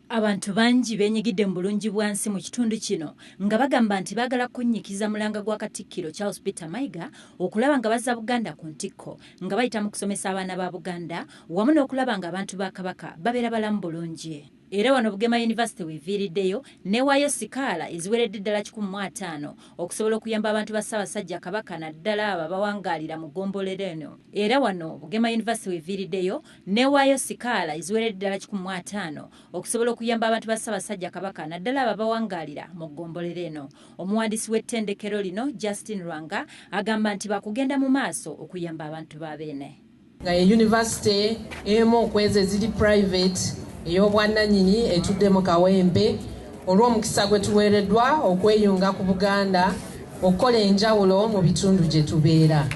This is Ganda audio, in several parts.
Abantu bangi benyigidde mu Bulungi Bwansi mu kitundu kino nga bagamba nti baagala kunnyikiza mulanga gwa Katikkiro Charles Peter Mayiga okulaba nga bazza Buganda ku ntikko nga bayita mu kusomesa abaana ba Buganda wamu n'okulaba nga abantu ba Kabaka babeera balamu bulungi. Era wano Bugema University weviiriddeyo newaayo sikaala eziweredde ddala 150 okusobola okuyamba abantu ba Sssabasajja Kabaka naddala abo abawangaalira mu Egombolola eno. Era wano Bugema University weviiriddeyo newaayo sikaala eziweredde ddala 150 okusobola okuyamba abantu ba Sssabasajja Kabaka naddala abo abawangaalira mu Egombolola eno. Omuwandiisi w'ettendekero lino Justin Lwanga agamba nti bakugenda mu maaso okuyamba abantu ba beene. Nga university emu okweze ziri private ey'obwannannyini etudde mu Kawempe olw'omukisa gwe tuweereddwa okweyunga ku Buganda okukola enjawulo mu bitundu gye tubeera.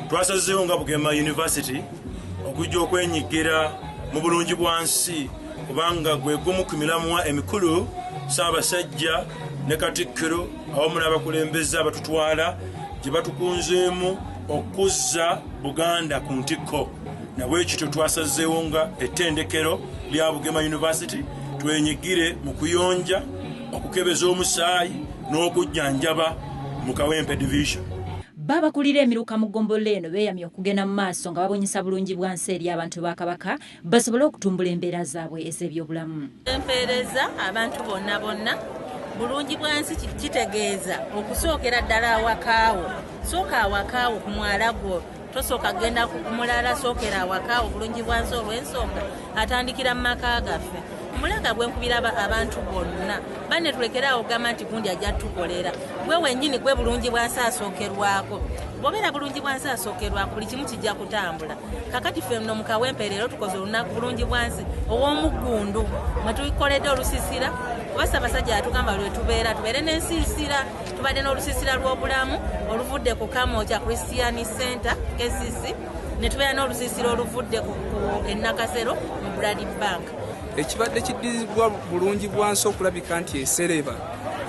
Twasazeewo nga Bugema University okujja okwenyigira mu Bulungi Bwansi kubanga gwe gumu ku miramwa emikulu Ssaabasajja ne Katikkiro awamu n'abakulembeze abatutwala gye batukunzeemu okuzza Buganda ku ntikko. Nabwekityo twasazeewo nga ettendekero lya Bugema University twenyigire mu kuyonja okukebeza omusaayi n'okujjanjaba mu Kawempe division. Babakulira emiruka mu Egombolola eno beeyamye okugenda mu maaso nga babonyesa Bulungi Bwansi eri abantu ba Kabaka basobole okutumbula embeera zaabwe ez'ebyobulamu. Empeereza abantu bonna Bulungi Bwansi kitegeeza okusookera ddala awakaawo. Sooka awakaawo ku mwala gwo. Tosooka genda ku mulala, sookera awakaawo. Bulungi Bwansi olw'ensonga atandikira mu maka gaffe. Omulaga gwe nkubira abantu bonna banne tulekeraawo gamba nti gundi ajja tukolera. Gwe wennyini gwe Bulungi Bwansi asookerwako. Bw'obeera Bulungi Bwansi asookerwako buli kimu kijja kutambula. Kakati ffe nno mu Kawempe leero tukoze olunaku Bulungi Bwansi ow'omuggundu mwe tukoledde olusisira kuba Sssabasajja yatugamba lwe tubeere n'ensiisira. Tubadde n'olusiisira lw'obulamu oluvudde ku Kamooja Christian Center KCC ne tubeera n'olusiisira oluvudde ku Nakasero mu Blood Bank. Ekibadde kiddizibwa Bulungi Bwansi okulabika nti esereba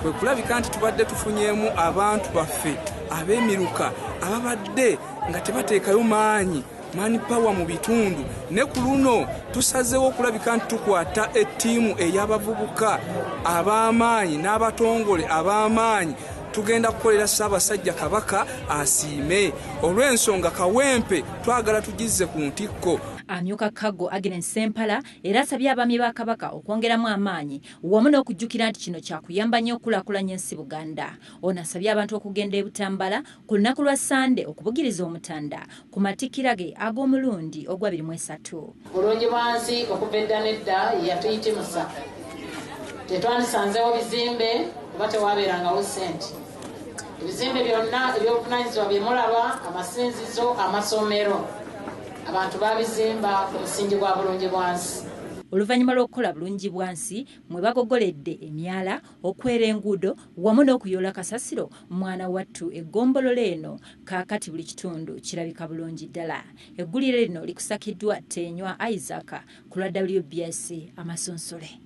kwe kulabika nti tubadde tufunyeemu abantu baffe ab'emiruka ababadde nga tebateekayo maanyi power mu bitundu. Ne ku luno tusazeewo okulabika nti tukwata ettiimu ey'abavubuka ab'amaanyi n'abatongole ab'amaanyi tugenda kukolera Ssaabasajja Kabaka asiime. Olw'ensonga Kawempe twagala tugizze ku ntikko. Amyuka Kago Agnes Sempala era asabye abaami ba Kabaka okwongeramu amaanyi wamu n'okujjukira nti kino kyakuyamba nnyo okulaakulanya ensi Buganda. Ono asabye abantu okugenda e Butambala ku lunaku lwa Sande okubugiriza omutanda ku Amatikira ge ag'omulundi ogwa 23. Bulungi Bwansi okuva edda n'edda yatuyitimusa. Tetwandisanzeewo bizimbe kuba tewaabeerangawo ssente. Ebizimbe byonna ebyobuvunaanyizibwa bye mulaba, amasinzizo, amasomero, abantu babizimba ku musingi gwa Bulungi Bwansi. Oluvannyuma lw'okukola Bulungi Bwansi mwe bagogoledde emyala, okwera enguudo wamu n'okuyoola kasasiro mwana wattu Egombolola eno kaakati buli kitundu kirabika bulungi ddala. Eggulire lino likusakiddwa Tenywa Isaac ku lwa WBS Amasonsole.